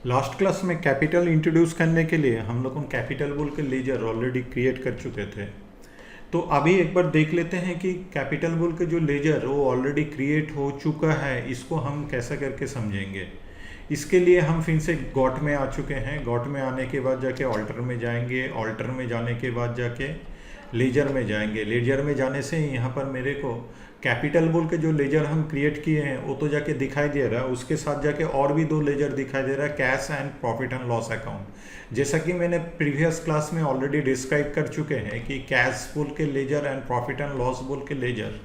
Last class में capital introduce करने के लिए हम लोग कैपिटल बोल के लेजर ऑलरेडी क्रिएट कर चुके थे। तो अभी एक बार देख लेते हैं कि कैपिटल बोल के जो लेजर वो ऑलरेडी क्रिएट हो चुका है, इसको हम कैसा करके समझेंगे। इसके लिए हम फिर से गॉट में आ चुके हैं। गॉट में आने के बाद जाके ऑल्टर में जाएंगे। ऑल्टर में जाने के बाद जाके लेजर में जाएंगे। लेजर में जाने से यहाँ पर मेरे को कैपिटल बोल के जो लेजर हम क्रिएट किए हैं वो तो जाके दिखाई दे रहा है। उसके साथ जाके और भी दो लेजर दिखाई दे रहा है, cash and profit and loss account. जैसा कि मैंने प्रीवियस क्लास में ऑलरेडी डिस्क्राइब कर चुके हैं कि कैश बोल के ledger and profit and loss बोल के लेजर,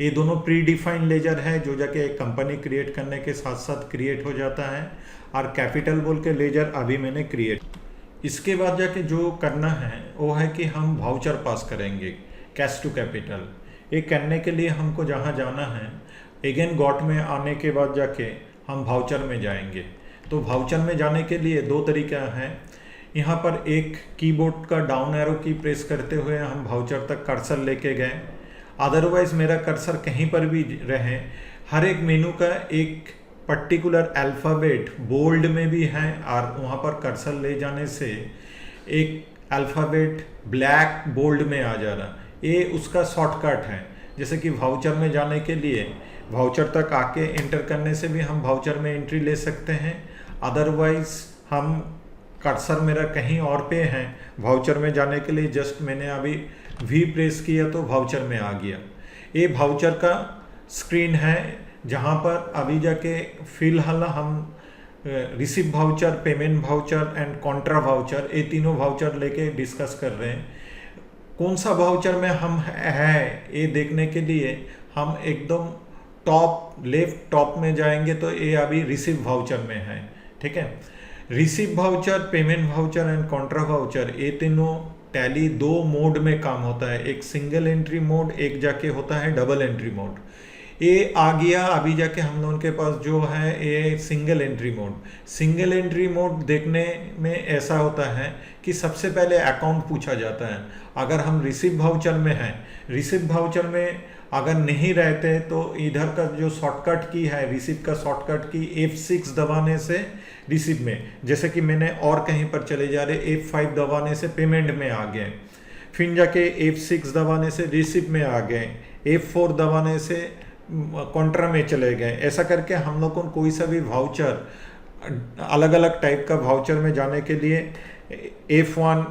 ये दोनों प्री डिफाइंड लेजर है जो जाके एक कंपनी क्रिएट करने के साथ साथ क्रिएट हो जाता है। और कैपिटल बोल के लेजर अभी मैंने क्रिएट। इसके बाद जाके जो करना है वो है कि हम वाउचर पास करेंगे कैश टू कैपिटल। ये करने के लिए हमको जहाँ जाना है, अगेन गॉट में आने के बाद जाके हम वाउचर में जाएंगे। तो वाउचर में जाने के लिए दो तरीका है। यहाँ पर एक कीबोर्ड का डाउन एरो की प्रेस करते हुए हम वाउचर तक कर्सर लेके गए। अदरवाइज मेरा कर्सर कहीं पर भी रहे, हर एक मेनू का एक पर्टिकुलर अल्फ़ाबेट बोल्ड में भी है और वहाँ पर कर्सर ले जाने से एक अल्फ़ाबेट ब्लैक बोल्ड में आ जा रहा, ये उसका शॉर्टकट है। जैसे कि वाउचर में जाने के लिए वाउचर तक आके एंटर करने से भी हम वाउचर में एंट्री ले सकते हैं। अदरवाइज हम कर्सर मेरा कहीं और पे है, वाउचर में जाने के लिए जस्ट मैंने अभी वी प्रेस किया तो वाउचर में आ गया। ये वाउचर का स्क्रीन है जहाँ पर अभी जाके फिलहाल हम receive voucher, payment voucher and Contra voucher, ये तीनों वाउचर लेके डिस्कस कर रहे हैं। कौन सा वाउचर में हम है ये देखने के लिए हम एकदम टॉप लेफ्ट टॉप में जाएंगे तो ये अभी रिसीव वाउचर में है। ठीक है, receive voucher, payment voucher and Contra voucher, ये तीनों टैली दो मोड में काम होता है। एक सिंगल एंट्री मोड, एक जाके होता है डबल एंट्री मोड। ये आ गया अभी जाके हम लोगों के पास जो है ये single entry mode. Single entry mode देखने में ऐसा होता है कि सबसे पहले अकाउंट पूछा जाता है। अगर हम रिसीव वाउचर में हैं, रिसीव वाउचर में अगर नहीं रहते तो इधर का जो शॉर्टकट की है, रिसीव का शॉर्टकट की F6 दबाने से रिसीव में, जैसे कि मैंने और कहीं पर चले जा रहे F5 दबाने से पेमेंट में आ गए, फिर जाके F6 दबाने से रिसीव में आ गए, F4 दबाने से कॉन्ट्रा में चले गए। ऐसा करके हम लोग को कोई सा भी वाउचर, अलग अलग टाइप का वाउचर में जाने के लिए F5,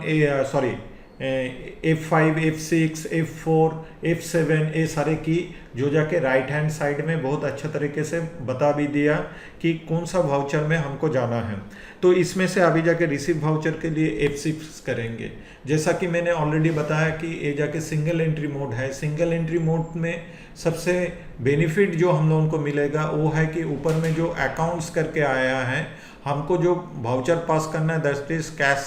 F6, F4, F7 ये सारे की जो जाके राइट हैंड साइड में बहुत अच्छा तरीके से बता भी दिया कि कौन सा वाउचर में हमको जाना है। तो इसमें से अभी जाके रिसीव वाउचर के लिए F6 करेंगे। जैसा कि मैंने ऑलरेडी बताया कि ये जाके सिंगल एंट्री मोड है। सिंगल एंट्री मोड में सबसे बेनिफिट जो हम लोगों को मिलेगा वो है कि ऊपर में जो अकाउंट्स करके आया है, हमको जो वाउचर पास करना है that is cash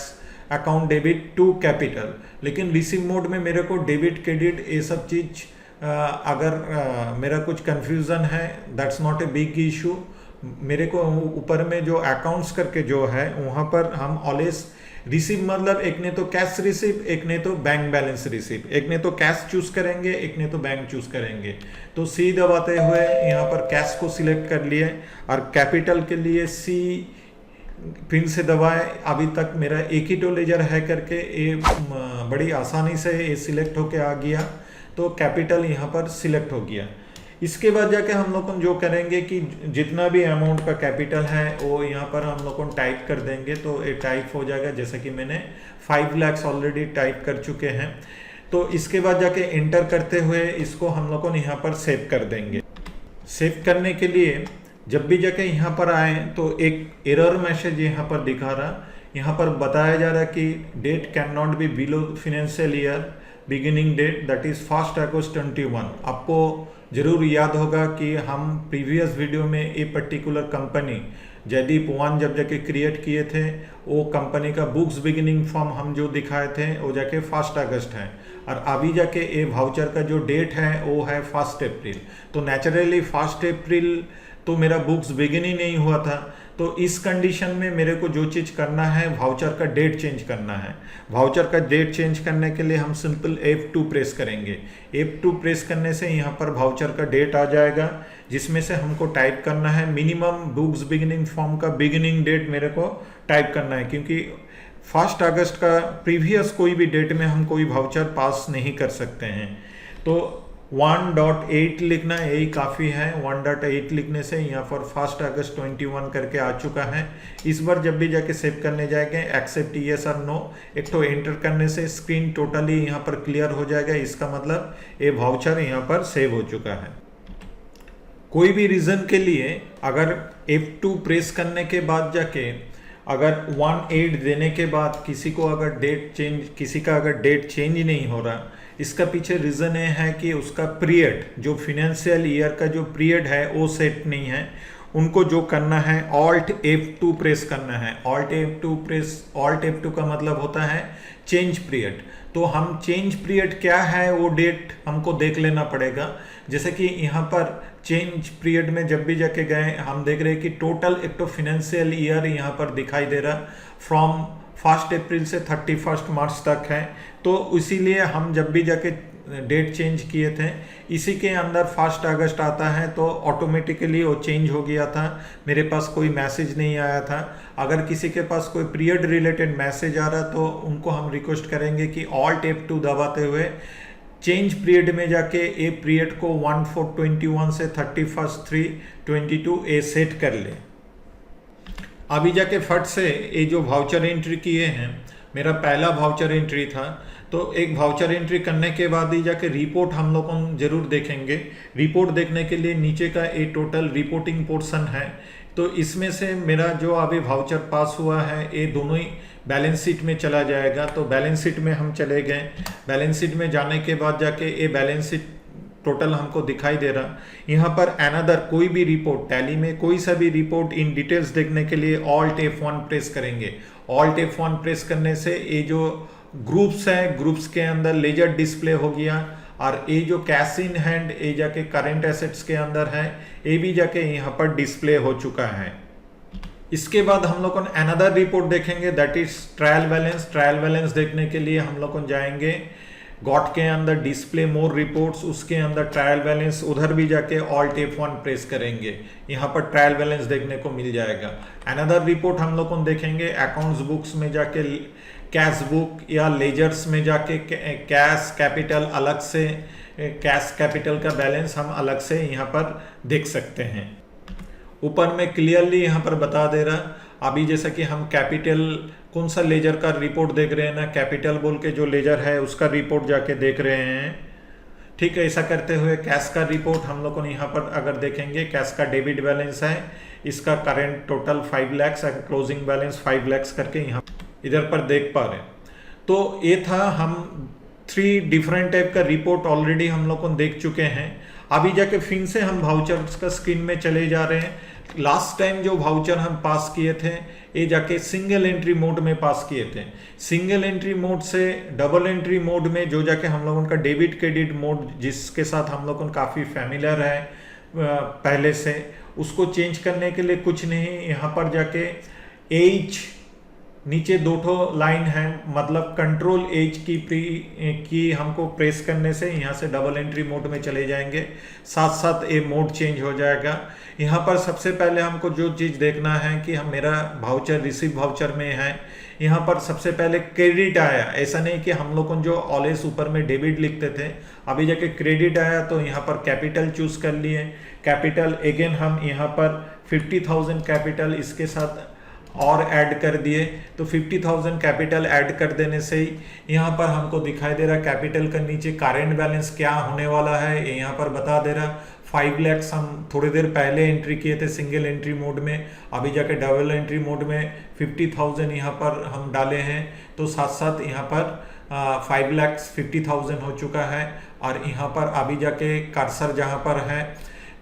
account debit to capital. लेकिन रिसीव मोड में मेरे को डेबिट क्रेडिट ये सब चीज़ अगर मेरा कुछ कन्फ्यूज़न है, that's not a big issue. मेरे को ऊपर में जो अकाउंट्स करके जो है वहाँ पर हम ऑलवेज रिसीव, मतलब एक ने तो कैश रिसीव, एक ने तो बैंक बैलेंस रिसीव, एक ने तो कैश चूज करेंगे, एक ने तो बैंक चूज करेंगे। तो सी दबाते हुए यहाँ पर कैश को सिलेक्ट कर लिए और कैपिटल के लिए सी फिर से दबाए। अभी तक मेरा एक ही तो लेजर है करके ये बड़ी आसानी से ये सिलेक्ट होके आ गया। तो कैपिटल यहाँ पर सिलेक्ट हो गया। इसके बाद जाके हम लोग जो करेंगे कि जितना भी अमाउंट का कैपिटल है वो यहाँ पर हम लोग को टाइप कर देंगे तो ये टाइप हो जाएगा। जैसे कि मैंने 5 लाख ऑलरेडी टाइप कर चुके हैं। तो इसके बाद जाके एंटर करते हुए इसको हम लोग को यहाँ पर सेव कर देंगे। सेव करने के लिए जब भी जाके यहाँ पर आए तो एक एरर मैसेज यहाँ पर दिखा रहा, यहाँ पर बताया जा रहा कि date can not be below financial year beginning date that is 1 August 21। आपको जरूर याद होगा कि हम प्रीवियस वीडियो में ये पर्टिकुलर कंपनी जयदीप वन जब जाके क्रिएट किए थे, वो कंपनी का बुक्स बिगिनिंग फॉर्म हम जो दिखाए थे वो जाके 1 अगस्त है। और अभी जाके ये वाउचर का जो डेट है वो है 1 अप्रैल। तो नेचुरली 1 अप्रैल तो मेरा बुक्स बिगिन ही नहीं हुआ था। तो इस कंडीशन में मेरे को जो चीज़ करना है, वाउचर का डेट चेंज करना है। वाउचर का डेट चेंज करने के लिए हम सिंपल F2 प्रेस करेंगे। F2 प्रेस करने से यहाँ पर वाउचर का डेट आ जाएगा, जिसमें से हमको टाइप करना है मिनिमम बुक्स बिगिनिंग फॉर्म का बिगिनिंग डेट मेरे को टाइप करना है, क्योंकि 1 अगस्त का प्रीवियस कोई भी डेट में हम कोई वाउचर पास नहीं कर सकते हैं। तो 1.8 लिखना यही काफ़ी है। 1.8 लिखने से यहाँ पर 1 अगस्त 21 करके आ चुका है। इस बार जब भी जाके सेव करने जाएंगे एक्सेप्ट यस और नो एक तो एंटर करने से स्क्रीन टोटली यहाँ पर क्लियर हो जाएगा। इसका मतलब ये वाउचर यहाँ पर सेव हो चुका है। कोई भी रीज़न के लिए अगर F2 प्रेस करने के बाद जाके अगर 1.8 देने के बाद किसी का अगर डेट चेंज नहीं हो रहा, इसका पीछे रीज़न ये है कि उसका पीरियड, जो फिनेंशियल ईयर का जो पीरियड है वो सेट नहीं है। उनको जो करना है Alt F2 प्रेस करना है। Alt F2 का मतलब होता है चेंज पीरियड। तो हम चेंज पीरियड क्या है वो डेट हमको देख लेना पड़ेगा। जैसे कि यहाँ पर चेंज पीरियड में जब भी जाके गए हम देख रहे हैं कि टोटल एक तो फिनेंशियल ईयर यहाँ पर दिखाई दे रहा फ्रॉम 1 अप्रैल से 31 मार्च तक है। तो इसीलिए हम जब भी जाके डेट चेंज किए थे इसी के अंदर 1 अगस्त आता है, तो ऑटोमेटिकली वो चेंज हो गया था। मेरे पास कोई मैसेज नहीं आया था। अगर किसी के पास कोई पीरियड रिलेटेड मैसेज आ रहा तो उनको हम रिक्वेस्ट करेंगे कि Alt F2 दबाते हुए चेंज पीरियड में जाके ए पीरियड को 1/4/21 से 31/3/22 ए सेट कर ले। अभी जाके फट से ये जो वाउचर एंट्री किए हैं, मेरा पहला वाउचर एंट्री था, तो एक वाउचर एंट्री करने के बाद ही जाके रिपोर्ट हम लोग जरूर देखेंगे। रिपोर्ट देखने के लिए नीचे का ये टोटल रिपोर्टिंग पोर्शन है, तो इसमें से मेरा जो अभी वाउचर पास हुआ है ये दोनों ही बैलेंस शीट में चला जाएगा। तो बैलेंस शीट में हम चले गए। बैलेंस शीट में जाने के बाद जाके ये बैलेंस शीट टोटल हमको दिखाई दे रहा। यहाँ पर अनदर कोई भी रिपोर्ट, टैली में कोई सा भी रिपोर्ट इन डिटेल्स देखने के लिए Alt F1 प्रेस करेंगे। Alt F1 प्रेस करने से ये जो ग्रुप्स हैं, ग्रुप्स के अंदर लेजर डिस्प्ले हो गया, और ये जो कैश इन हैंड ये जाके करेंट एसेट्स के अंदर है, ये भी जाके यहाँ पर डिस्प्ले हो चुका है। इसके बाद हम लोग अनदर रिपोर्ट देखेंगे, that is trial balance. Trial balance देखने के लिए हम लोग जाएंगे गॉट के अंदर डिस्प्ले मोर रिपोर्ट्स, उसके अंदर ट्रायल बैलेंस, उधर भी जाके Alt F1 प्रेस करेंगे, यहाँ पर ट्रायल बैलेंस देखने को मिल जाएगा। अनदर रिपोर्ट हम लोग देखेंगे अकाउंट्स बुक्स में जाके कैश बुक या लेजर्स में जाके कैश कैपिटल अलग से, कैश कैपिटल का बैलेंस हम अलग से यहाँ पर देख सकते हैं। ऊपर में क्लियरली यहाँ पर बता दे रहा। अभी जैसा कि हम कैपिटल कौन सा लेजर का रिपोर्ट देख रहे हैं ना, कैपिटल बोल के जो लेजर है उसका रिपोर्ट जाके देख रहे हैं। ठीक है, ऐसा करते हुए कैश का रिपोर्ट हम लोग को यहाँ पर अगर देखेंगे, कैश का डेबिट बैलेंस है, इसका current total 5 lakh, closing balance 5 lakh करके यहाँ इधर पर देख पा रहे हैं। तो ये था, हम 3 डिफरेंट टाइप का रिपोर्ट ऑलरेडी हम लोग को देख चुके हैं। अभी जाके फिर से हम वाउचर्स का स्क्रीन में चले जा रहे हैं। लास्ट टाइम जो वाउचर हम पास किए थे ये जाके सिंगल एंट्री मोड में पास किए थे। सिंगल एंट्री मोड से डबल एंट्री मोड में जो जाके हम लोगों का डेबिट क्रेडिट मोड, जिसके साथ हम लोगों को काफ़ी फैमिलियर है पहले से, उसको चेंज करने के लिए कुछ नहीं, यहाँ पर जाके एच नीचे 2 लाइन है, मतलब कंट्रोल एच की हमको प्रेस करने से यहाँ से डबल एंट्री मोड में चले जाएंगे, साथ साथ ये मोड चेंज हो जाएगा। यहाँ पर सबसे पहले हमको जो चीज़ देखना है कि हम मेरा वाउचर रिसीव वाउचर में है, यहाँ पर सबसे पहले क्रेडिट आया। ऐसा नहीं कि हम लोग जो ऑलवेज ऊपर में डेबिट लिखते थे, अभी जाके क्रेडिट आया तो यहाँ पर कैपिटल चूज कर लिए। कैपिटल अगेन हम यहाँ पर 50,000 कैपिटल इसके साथ और ऐड कर दिए, तो 50,000 कैपिटल ऐड कर देने से ही यहाँ पर हमको दिखाई दे रहा कैपिटल का नीचे करेंट बैलेंस क्या होने वाला है, ये यहाँ पर बता दे रहा। 5 लाख हम थोड़ी देर पहले एंट्री किए थे सिंगल एंट्री मोड में, अभी जाके डबल एंट्री मोड में 50,000 यहाँ पर हम डाले हैं, तो साथ साथ यहाँ पर 5 लाख 50,000 हो चुका है। और यहाँ पर अभी जाके कर्सर जहाँ पर है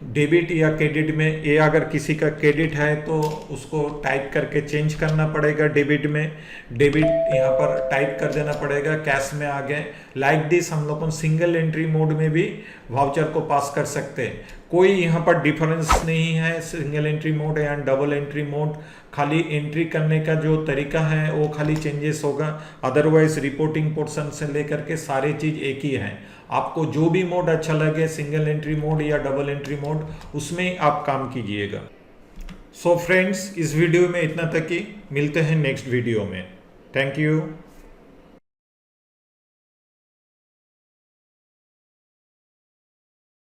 डेबिट या क्रेडिट में, ये अगर किसी का क्रेडिट है तो उसको टाइप करके चेंज करना पड़ेगा डेबिट में, डेबिट यहाँ पर टाइप कर देना पड़ेगा, कैश में आ गए। लाइक दिस हम लोग सिंगल एंट्री मोड में भी वाउचर को पास कर सकते हैं। कोई यहाँ पर डिफरेंस नहीं है सिंगल एंट्री मोड या डबल एंट्री मोड, खाली एंट्री करने का जो तरीका है वो खाली चेंजेस होगा, अदरवाइज रिपोर्टिंग पोर्शन से लेकर के सारी चीज़ एक ही है। आपको जो भी मोड अच्छा लगे, सिंगल एंट्री मोड या डबल एंट्री मोड, उसमें आप काम कीजिएगा। सो फ्रेंड्स, इस वीडियो में इतना तक ही, मिलते हैं नेक्स्ट वीडियो में। Thank you.